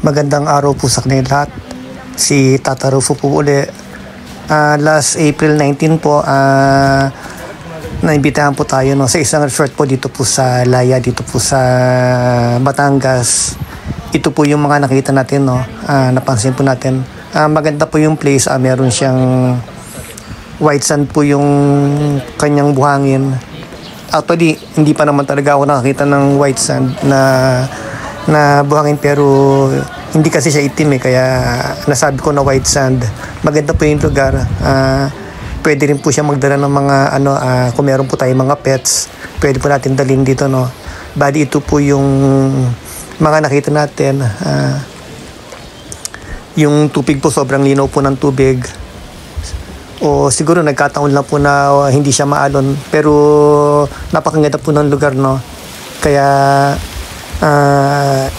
Magandang araw po sa kanila lahat. Si Tata Rufo po uli. Last April 19 po, naimbitahan po tayo sa isang resort po dito po sa Laya, dito po sa Batangas. Ito po yung mga nakita natin, napansin po natin. Maganda po yung place, meron siyang white sand po yung kanyang buhangin. Actually, hindi pa naman talaga ako nakakita ng white sand na buhangin, pero hindi kasi siya itim kaya nasabi ko na white sand. Maganda po yung lugar. Pwede rin po siya magdala ng mga kung meron po tayong mga pets, pwede po natin dalhin dito, Bali, ito po yung mga nakita natin. Yung tubig po, sobrang linaw po ng tubig. O siguro nagkataon lang po na hindi siya maalon, pero napakaganda po ng lugar, Kaya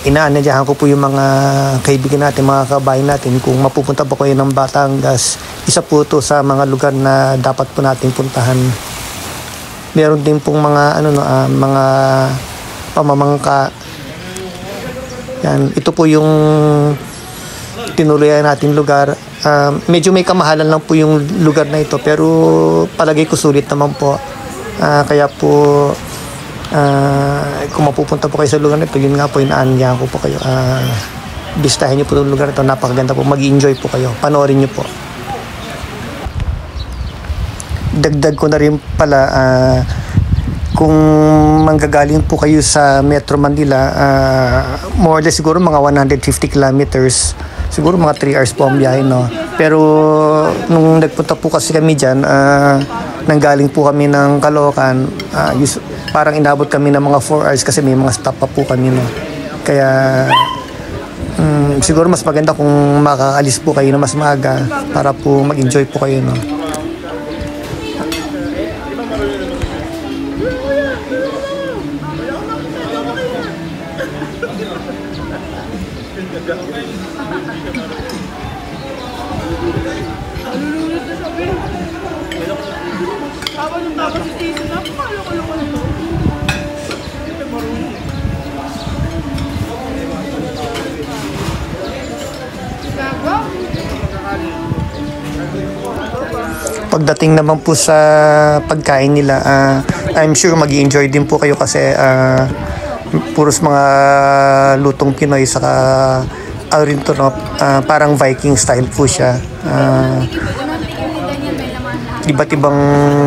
inaanadyahan ko po yung mga kaibigan natin, mga kabayan natin, kung mapupunta po kayo ng Batangas, isa po ito sa mga lugar na dapat po natin puntahan. Meron din pong mga mga pamamangka. Yan, ito po yung tinuloyan natin lugar. Medyo may kamahalan lang po yung lugar na ito, pero palagay ko sulit naman po. Kaya po kung mapupunta po kayo sa lugar na ito, yun nga po, inaanyahan ko po kayo. Bistahin nyo po yung lugar na ito, napakaganda po, mag-enjoy po kayo, panoorin nyo po. Dagdag ko na rin pala, kung manggagaling po kayo sa Metro Manila, more or less siguro mga 150 kilometers, siguro mga 3 hours po ang biyahe, Pero nung nagpunta po kasi kami dyan, nanggaling po kami ng Caloocan, parang inabot kami ng mga 4 hours kasi may mga stop pa po kami, Kaya siguro mas maganda kung makakaalis po kayo na mas maaga para po mag-enjoy po kayo, Pagdating naman po sa pagkain nila, I'm sure mag-i-enjoy din po kayo kasi puros mga lutong Pinoy, saka rin to, parang Viking style po siya. Iba't ibang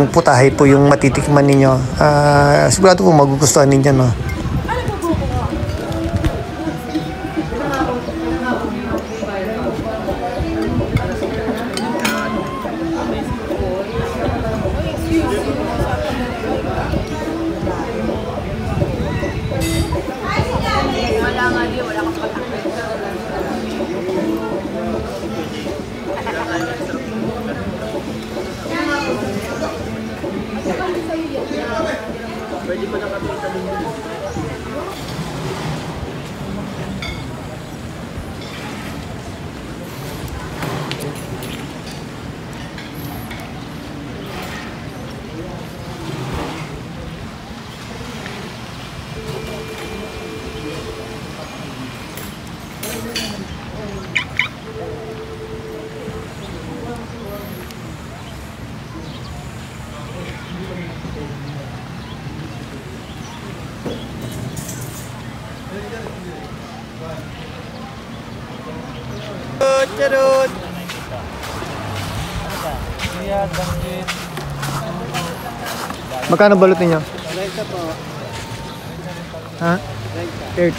putahe po yung matitikman ninyo. Sigurado po magugustuhan ninyo, Charot! Magkano balot ninyo? 30 po. Ha? 30.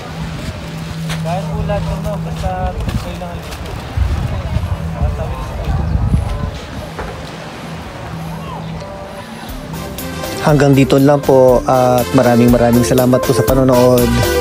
Kahit ulat basta tuloy lang ang lito. Hanggang dito lang po at maraming salamat po sa panonood.